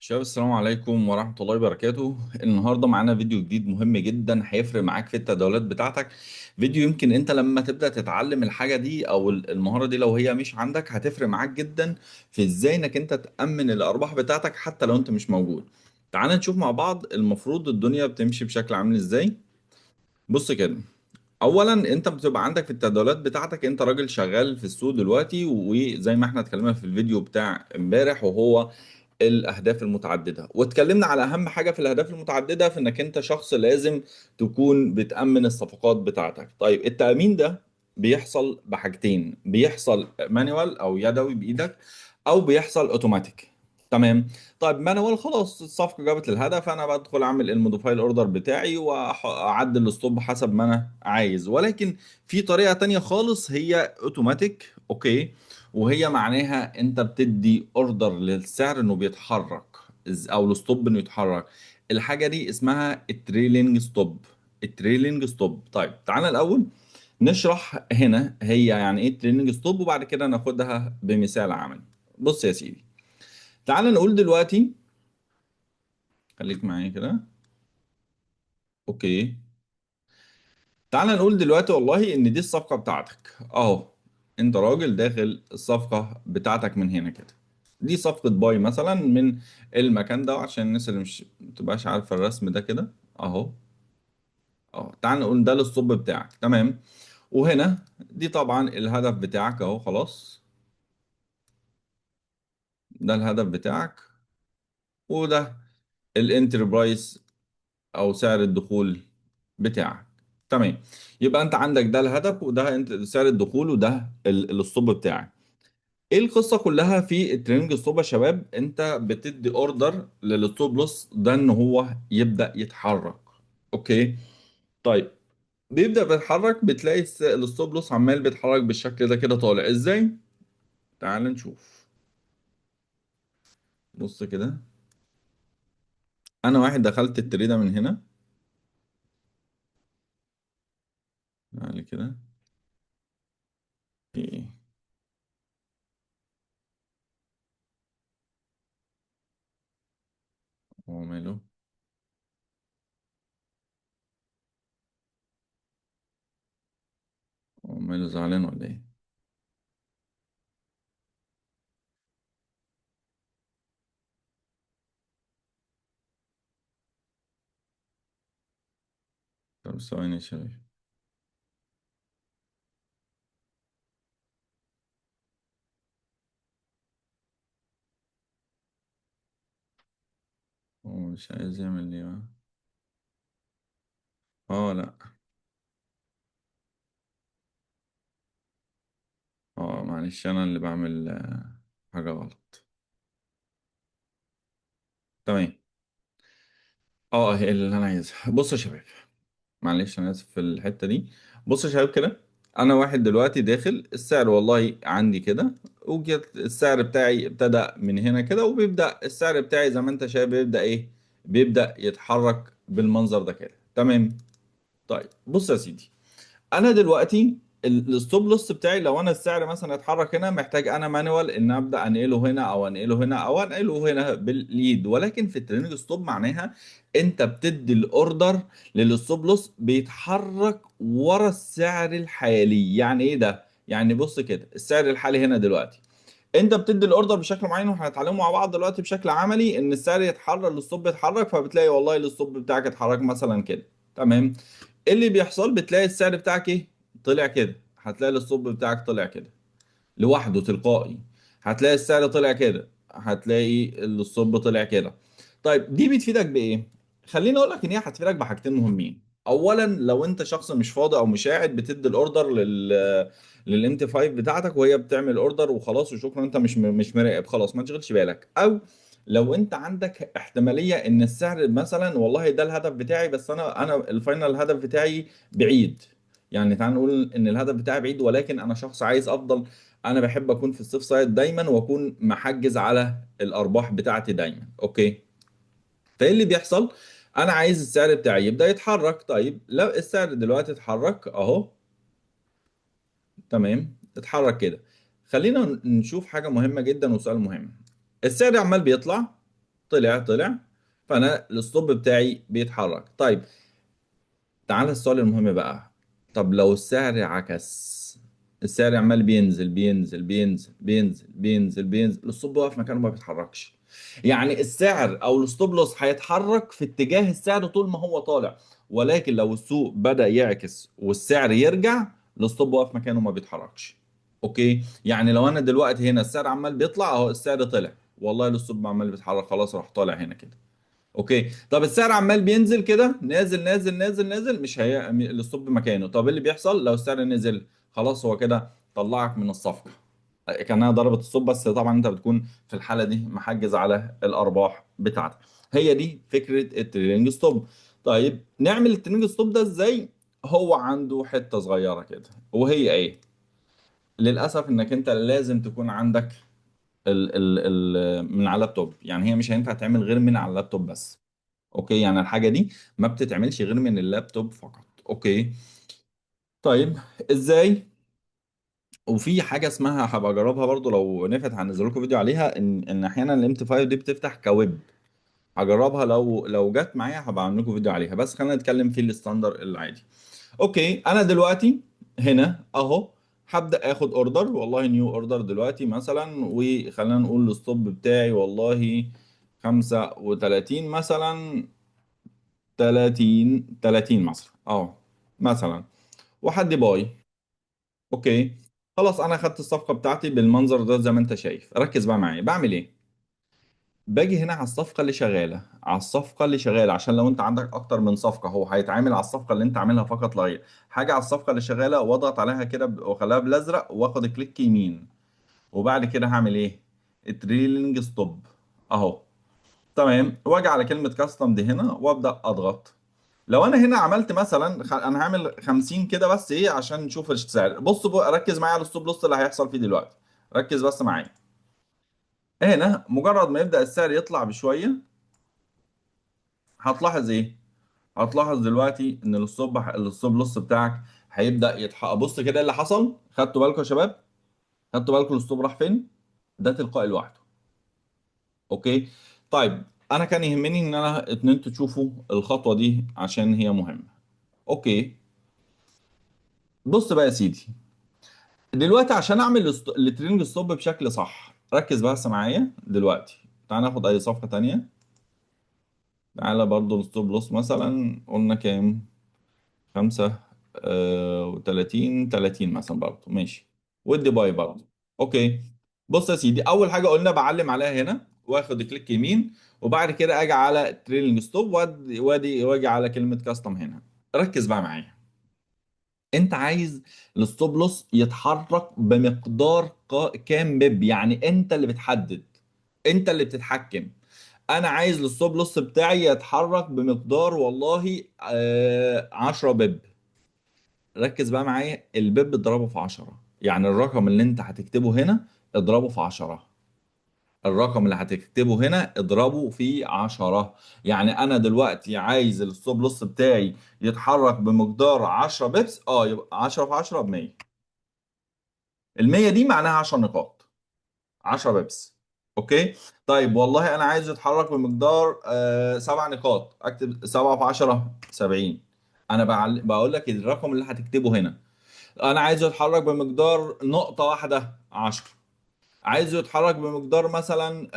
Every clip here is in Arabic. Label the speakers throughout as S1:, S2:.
S1: شباب، السلام عليكم ورحمة الله وبركاته. النهاردة معانا فيديو جديد مهم جدا هيفرق معاك في التداولات بتاعتك. فيديو يمكن انت لما تبدأ تتعلم الحاجة دي او المهارة دي لو هي مش عندك هتفرق معاك جدا في ازاي انك انت تأمن الارباح بتاعتك حتى لو انت مش موجود. تعال نشوف مع بعض المفروض الدنيا بتمشي بشكل عامل ازاي. بص كده. اولا انت بتبقى عندك في التداولات بتاعتك، انت راجل شغال في السوق دلوقتي، وزي ما احنا اتكلمنا في الفيديو بتاع امبارح وهو الاهداف المتعدده، واتكلمنا على اهم حاجه في الاهداف المتعدده في انك انت شخص لازم تكون بتامن الصفقات بتاعتك. طيب التامين ده بيحصل بحاجتين، بيحصل مانيوال او يدوي بايدك، او بيحصل اوتوماتيك. تمام. طيب مانوال، خلاص الصفقه جابت للهدف، انا بدخل اعمل الموديفاي الاوردر بتاعي واعدل الستوب حسب ما انا عايز. ولكن في طريقه تانية خالص هي اوتوماتيك. اوكي. وهي معناها انت بتدي اوردر للسعر انه بيتحرك، او الستوب انه يتحرك. الحاجه دي اسمها التريلينج ستوب. التريلينج ستوب. طيب تعالى الاول نشرح هنا هي يعني ايه التريلينج ستوب، وبعد كده ناخدها بمثال عملي. بص يا سيدي، تعالى نقول دلوقتي، خليك معايا كده. اوكي. تعالى نقول دلوقتي والله ان دي الصفقه بتاعتك اهو. انت راجل داخل الصفقه بتاعتك من هنا كده. دي صفقه باي مثلا من المكان ده، عشان الناس اللي مش متبقاش عارفه الرسم ده كده اهو. اه تعالى نقول ده الستوب بتاعك. تمام. وهنا دي طبعا الهدف بتاعك اهو، خلاص. ده الهدف بتاعك، وده الانتربرايز او سعر الدخول بتاعك. تمام. يبقى انت عندك ده الهدف، وده انت سعر الدخول، وده الستوب بتاعك. ايه القصه كلها في التريننج ستوب يا شباب؟ انت بتدي اوردر للستوب لوس ده ان هو يبدا يتحرك. اوكي. طيب بيبدا بيتحرك، بتلاقي الستوب لوس عمال بيتحرك بالشكل ده كده. طالع ازاي؟ تعال نشوف. بص كده، انا واحد دخلت التريده من هنا. تعال كده. ايه؟ هو ماله؟ هو ماله زعلان ولا ايه؟ طب ثواني يا شباب. هو مش عايز يعمل ليه بقى؟ اه لا. اه معلش، انا اللي بعمل حاجه غلط. تمام. اه هي اللي انا عايزها. بص يا شباب، معلش انا اسف في الحته دي. بص يا شباب كده، انا واحد دلوقتي داخل السعر والله عندي كده، وجت السعر بتاعي ابتدى من هنا كده، وبيبدا السعر بتاعي زي ما انت شايف بيبدا ايه، بيبدا يتحرك بالمنظر ده كده. تمام. طيب بص يا سيدي، انا دلوقتي الستوب لوس بتاعي لو انا السعر مثلا اتحرك هنا، محتاج انا مانوال ان ابدا انقله هنا او انقله هنا او انقله هنا باليد. ولكن في التريننج ستوب معناها انت بتدي الاوردر للستوب لوس بيتحرك ورا السعر الحالي. يعني ايه ده؟ يعني بص كده، السعر الحالي هنا دلوقتي انت بتدي الاوردر بشكل معين، وهنتعلمه مع بعض دلوقتي بشكل عملي ان السعر يتحرك، الستوب يتحرك، فبتلاقي والله الستوب بتاعك اتحرك مثلا كده. تمام. ايه اللي بيحصل؟ بتلاقي السعر بتاعك ايه، طلع كده. هتلاقي الستوب بتاعك طلع كده لوحده تلقائي. هتلاقي السعر طلع كده، هتلاقي الستوب طلع كده. طيب دي بتفيدك بايه؟ خليني اقول لك ان هي هتفيدك بحاجتين مهمين. اولا لو انت شخص مش فاضي او مش قاعد، بتدي الاوردر للام تي 5 بتاعتك وهي بتعمل اوردر وخلاص وشكرا، انت مش مراقب، خلاص ما تشغلش بالك. او لو انت عندك احتماليه ان السعر مثلا والله ده الهدف بتاعي، بس انا الفاينل الهدف بتاعي بعيد. يعني تعال نقول ان الهدف بتاعي بعيد، ولكن انا شخص عايز افضل، انا بحب اكون في السيف سايد دايما واكون محجز على الارباح بتاعتي دايما. اوكي. فايه اللي بيحصل؟ انا عايز السعر بتاعي يبدا يتحرك. طيب لو السعر دلوقتي اتحرك اهو، تمام، اتحرك كده. خلينا نشوف حاجه مهمه جدا وسؤال مهم. السعر عمال بيطلع، طلع، فانا الستوب بتاعي بيتحرك. طيب تعال السؤال المهم بقى. طب لو السعر عكس، السعر عمال بينزل، الستوب واقف مكانه ما بيتحركش. يعني السعر او الستوب لوس هيتحرك في اتجاه السعر طول ما هو طالع، ولكن لو السوق بدأ يعكس والسعر يرجع، الستوب واقف مكانه ما بيتحركش. اوكي، يعني لو انا دلوقتي هنا السعر عمال بيطلع اهو، السعر طلع، والله الستوب عمال بيتحرك، خلاص راح طالع هنا كده. اوكي، طب السعر عمال بينزل كده، نازل، مش هي الستوب مكانه. طب إيه اللي بيحصل لو السعر نزل؟ خلاص هو كده طلعك من الصفقه، كانها ضربت الستوب، بس طبعا انت بتكون في الحاله دي محجز على الارباح بتاعتك. هي دي فكره التريلينج ستوب. طيب نعمل التريلينج ستوب ده ازاي؟ هو عنده حته صغيره كده، وهي ايه؟ للاسف انك انت لازم تكون عندك من على اللابتوب. يعني هي مش هينفع تعمل غير من على اللابتوب بس. اوكي، يعني الحاجه دي ما بتتعملش غير من اللابتوب فقط. اوكي، طيب ازاي؟ وفي حاجه اسمها، هبقى اجربها برضو لو نفعت هنزل لكم فيديو عليها، ان احيانا الام تي 5 دي بتفتح كويب. هجربها، لو جت معايا هبقى اعمل لكم فيديو عليها، بس خلينا نتكلم في الستاندر العادي. اوكي، انا دلوقتي هنا اهو هبدا اخد اوردر، والله نيو اوردر دلوقتي مثلا، وخلينا نقول الستوب بتاعي والله 35 مثلا، 30 مثلا مثلا، وحد باي. اوكي، خلاص انا خدت الصفقه بتاعتي بالمنظر ده زي ما انت شايف. ركز بقى معايا بعمل ايه. باجي هنا على الصفقه اللي شغاله، عشان لو انت عندك اكتر من صفقه هو هيتعامل على الصفقه اللي انت عاملها فقط لا غير. حاجه على الصفقه اللي شغاله واضغط عليها كده واخليها بالازرق واخد كليك يمين، وبعد كده هعمل ايه؟ التريلينج ستوب اهو. تمام، واجي على كلمه كاستم دي هنا وابدا اضغط. لو انا هنا عملت مثلا انا هعمل 50 كده بس ايه عشان نشوف السعر. بص بقى ركز معايا على الستوب لوس اللي هيحصل فيه دلوقتي. ركز بس معايا. هنا مجرد ما يبدأ السعر يطلع بشوية، هتلاحظ ايه؟ هتلاحظ دلوقتي ان الستوب لوس بتاعك هيبدأ يتحقق. بص كده إيه اللي حصل، خدتوا بالكم يا شباب؟ خدتوا بالكم الستوب راح فين؟ ده تلقائي لوحده. اوكي، طيب انا كان يهمني ان انتوا تشوفوا الخطوة دي عشان هي مهمة. اوكي، بص بقى يا سيدي، دلوقتي عشان اعمل التريننج ستوب بشكل صح، ركز بس معايا دلوقتي. تعال ناخد اي صفقة تانية. تعالى برضو الستوب لوس مثلا قلنا كام؟ 35 مثلا برضو ماشي، ودي باي برضو. اوكي، بص يا سيدي، اول حاجة قلنا بعلم عليها هنا واخد كليك يمين، وبعد كده اجي على تريلينج ستوب واجي على كلمة كاستم هنا. ركز بقى معايا. انت عايز الستوب لوس يتحرك بمقدار كام بيب، يعني انت اللي بتحدد، انت اللي بتتحكم. انا عايز الستوب لوس بتاعي يتحرك بمقدار والله 10 بيب. ركز بقى معايا، البيب اضربه في 10، يعني الرقم اللي انت هتكتبه هنا اضربه في 10. الرقم اللي هتكتبه هنا اضربه في 10. يعني انا دلوقتي عايز الستوب لوس بتاعي يتحرك بمقدار 10 بيبس، يبقى 10 في 10 ب 100. ال 100 دي معناها 10 نقاط، 10 بيبس. اوكي، طيب والله انا عايز يتحرك بمقدار 7 نقاط، اكتب 7 في 10 70. انا بقول لك الرقم اللي هتكتبه هنا. انا عايزه يتحرك بمقدار نقطة واحدة 10. عايزه يتحرك بمقدار مثلا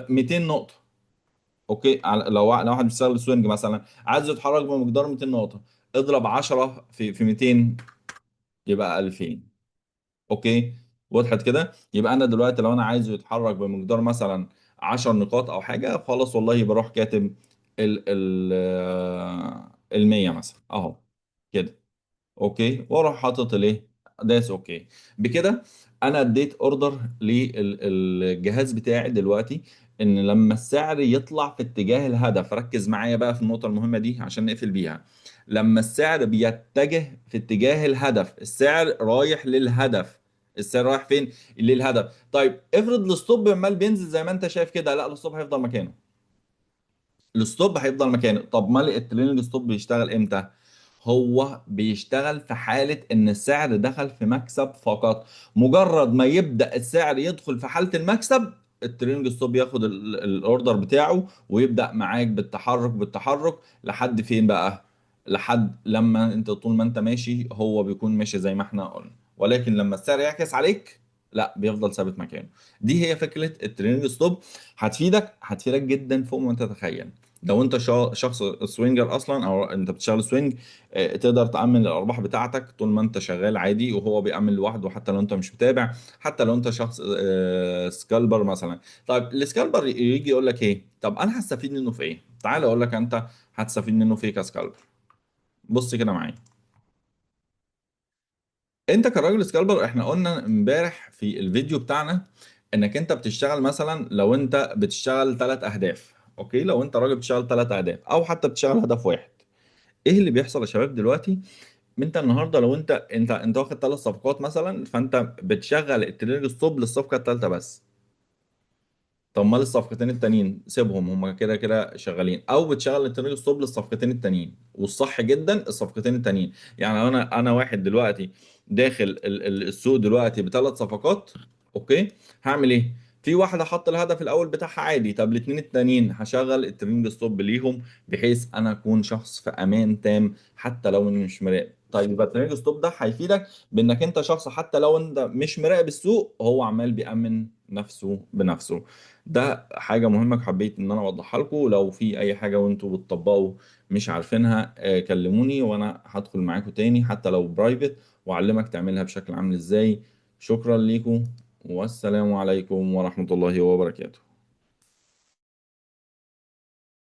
S1: 200 نقطة. اوكي، لو واحد بيشتغل سوينج مثلا عايزه يتحرك بمقدار 200 نقطة، اضرب 10 في 200 يبقى 2000. اوكي، وضحت كده؟ يبقى انا دلوقتي لو انا عايزه يتحرك بمقدار مثلا 10 نقاط او حاجه، خلاص والله بروح كاتب ال 100 مثلا اهو كده. اوكي، واروح حاطط الايه، داس اوكي. بكده انا اديت اوردر للجهاز بتاعي دلوقتي ان لما السعر يطلع في اتجاه الهدف، ركز معايا بقى في النقطة المهمة دي عشان نقفل بيها. لما السعر بيتجه في اتجاه الهدف، السعر رايح للهدف. السعر رايح فين؟ للهدف. طيب افرض الستوب عمال بينزل زي ما انت شايف كده، لا الستوب هيفضل مكانه. الستوب هيفضل مكانه. طب ما التريلينج ستوب بيشتغل امتى؟ هو بيشتغل في حالة ان السعر دخل في مكسب فقط. مجرد ما يبدأ السعر يدخل في حالة المكسب، الترينج ستوب ياخد الاوردر بتاعه ويبدأ معاك بالتحرك بالتحرك لحد فين بقى؟ لحد لما انت طول ما انت ماشي هو بيكون ماشي زي ما احنا قلنا، ولكن لما السعر يعكس عليك لا، بيفضل ثابت مكانه. دي هي فكرة الترينج ستوب. هتفيدك جدا فوق ما انت تتخيل. لو انت شخص سوينجر اصلا او انت بتشتغل سوينج، تقدر تأمن الارباح بتاعتك طول ما انت شغال عادي، وهو بيأمن لوحده حتى لو انت مش متابع. حتى لو انت شخص سكالبر مثلا. طيب السكالبر يجي يقول لك ايه؟ طب انا هستفيد منه في ايه؟ تعال اقول لك انت هتستفيد منه في ايه كسكالبر. بص كده معايا. انت كراجل سكالبر، احنا قلنا امبارح في الفيديو بتاعنا انك انت بتشتغل مثلا، لو انت بتشتغل 3 اهداف. اوكي، لو انت راجل بتشتغل 3 اهداف او حتى بتشتغل هدف واحد. ايه اللي بيحصل يا شباب دلوقتي؟ انت النهارده لو انت واخد 3 صفقات مثلا، فانت بتشغل الترينج ستوب للصفقه الثالثه بس. طب مال الصفقتين التانيين سيبهم، هم كده كده شغالين، او بتشغل الترنيج ستوب للصفقتين التانيين، والصح جدا الصفقتين التانيين. يعني انا واحد دلوقتي داخل السوق دلوقتي ب3 صفقات. اوكي، هعمل ايه؟ في واحده حط الهدف الاول بتاعها عادي، طب الاثنين التانيين هشغل الترنيج ستوب ليهم، بحيث انا اكون شخص في امان تام حتى لو انا مش مراقب. طيب يبقى الترنيج ستوب ده هيفيدك بانك انت شخص حتى لو انت مش مراقب السوق، هو عمال بيأمن نفسه بنفسه. ده حاجة مهمة حبيت إن أنا أوضحها لكم. لو في أي حاجة وأنتوا بتطبقوا مش عارفينها، كلموني وأنا هدخل معاكم تاني حتى لو برايفت، وأعلمك تعملها بشكل عامل إزاي. شكرا ليكم، والسلام عليكم ورحمة الله وبركاته.